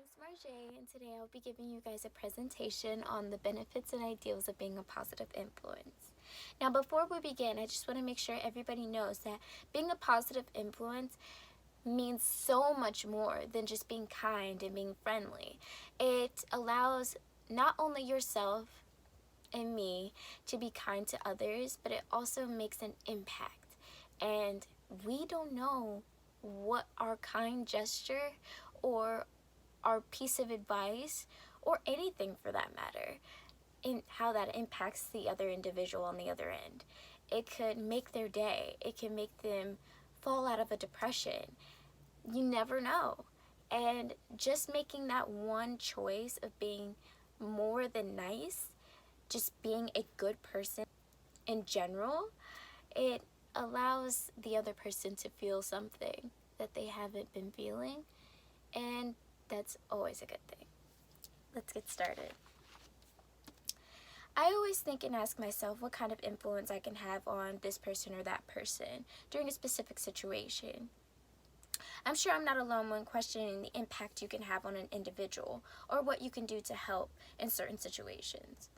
name's Marjay, and today I'll be giving you guys a presentation on the benefits and ideals of being a positive influence. Now, before we begin, I just want to make sure everybody knows that being a positive influence means so much more than just being kind and being friendly. It allows not only yourself and me to be kind to others, but it also makes an impact. And we don't know what our kind gesture or our piece of advice or anything for that matter in how that impacts the other individual on the other end. It could make their day. It can make them fall out of a depression. You never know. And just making that one choice of being more than nice, just being a good person in general, it allows the other person to feel something that they haven't been feeling, and that's always a good thing. Let's get started. I always think and ask myself what kind of influence I can have on this person or that person during a specific situation. I'm sure I'm not alone when questioning the impact you can have on an individual or what you can do to help in certain situations.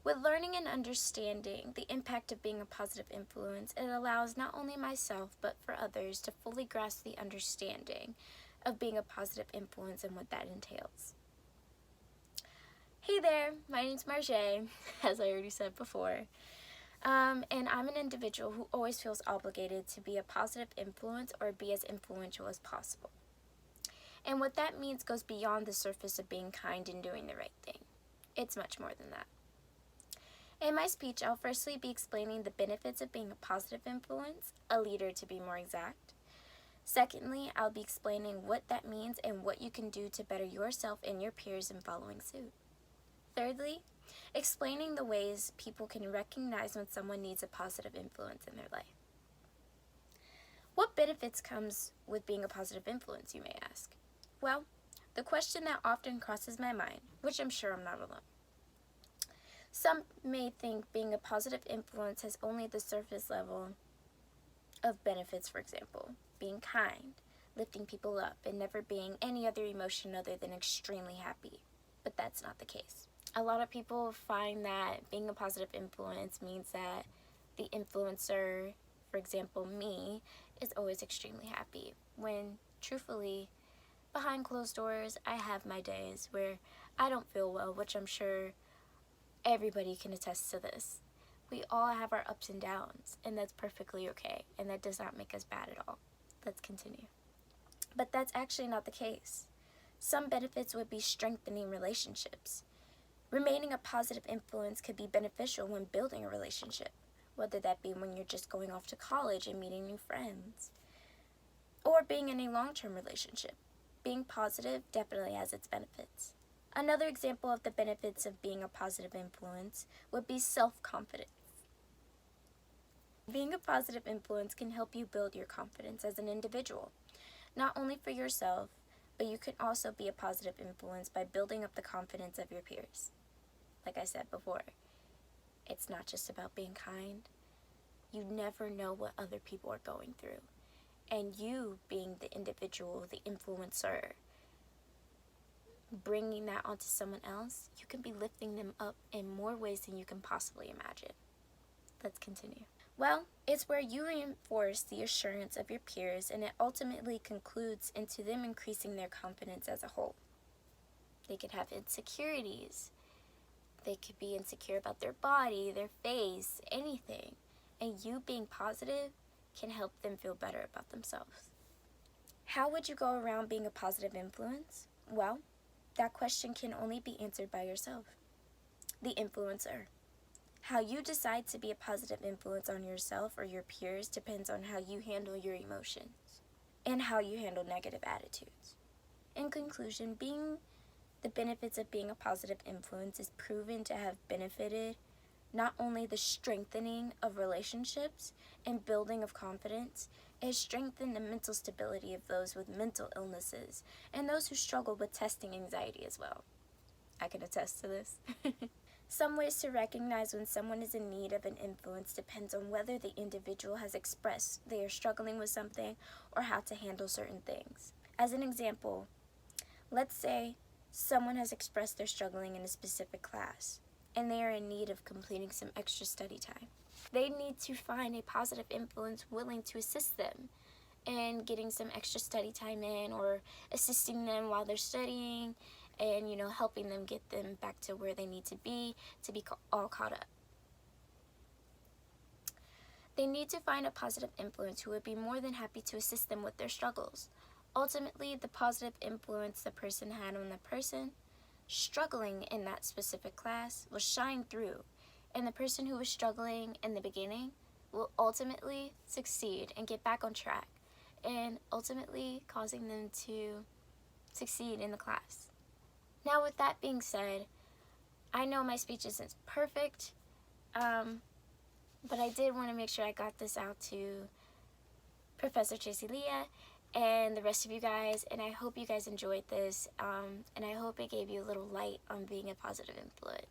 With learning and understanding the impact of being a positive influence, it allows not only myself but for others to fully grasp the understanding of being a positive influence and what that entails. Hey there, my name's Marjay, as I already said before. And I'm an individual who always feels obligated to be a positive influence or be as influential as possible. And what that means goes beyond the surface of being kind and doing the right thing. It's much more than that. In my speech, I'll firstly be explaining the benefits of being a positive influence, a leader to be more exact. Secondly, I'll be explaining what that means and what you can do to better yourself and your peers in following suit. Thirdly, explaining the ways people can recognize when someone needs a positive influence in their life. What benefits comes with being a positive influence, you may ask? Well, the question that often crosses my mind, which I'm sure I'm not alone. Some may think being a positive influence has only the surface level of benefits, for example, being kind, lifting people up, and never being any other emotion other than extremely happy. But that's not the case. A lot of people find that being a positive influence means that the influencer, for example me, is always extremely happy, when truthfully, behind closed doors, I have my days where I don't feel well, which I'm sure everybody can attest to this. We all have our ups and downs, and that's perfectly okay, and that does not make us bad at all. Let's continue. But that's actually not the case. Some benefits would be strengthening relationships. Remaining a positive influence could be beneficial when building a relationship, whether that be when you're just going off to college and meeting new friends, or being in a long-term relationship. Being positive definitely has its benefits. Another example of the benefits of being a positive influence would be self-confidence. Being a positive influence can help you build your confidence as an individual, not only for yourself, but you can also be a positive influence by building up the confidence of your peers. Like I said before, it's not just about being kind. You never know what other people are going through. And you being the individual, the influencer, bringing that onto someone else, you can be lifting them up in more ways than you can possibly imagine. Let's continue. Well, it's where you reinforce the assurance of your peers, and it ultimately concludes into them increasing their confidence as a whole. They could have insecurities. They could be insecure about their body, their face, anything. And you being positive can help them feel better about themselves. How would you go around being a positive influence? Well, that question can only be answered by yourself, the influencer. How you decide to be a positive influence on yourself or your peers depends on how you handle your emotions and how you handle negative attitudes. In conclusion, the benefits of being a positive influence is proven to have benefited not only the strengthening of relationships and building of confidence, it has strengthened the mental stability of those with mental illnesses and those who struggle with testing anxiety as well. I can attest to this. Some ways to recognize when someone is in need of an influence depends on whether the individual has expressed they are struggling with something or how to handle certain things. As an example, let's say someone has expressed they're struggling in a specific class and they are in need of completing some extra study time. They need to find a positive influence willing to assist them in getting some extra study time in, or assisting them while they're studying, and helping them get them back to where they need to be all caught up. They need to find a positive influence who would be more than happy to assist them with their struggles. Ultimately, the positive influence the person had on the person struggling in that specific class will shine through, and the person who was struggling in the beginning will ultimately succeed and get back on track, and ultimately causing them to succeed in the class. Now, with that being said, I know my speech isn't perfect, but I did want to make sure I got this out to Professor Tracy Leah and the rest of you guys, and I hope you guys enjoyed this, and I hope it gave you a little light on being a positive influence.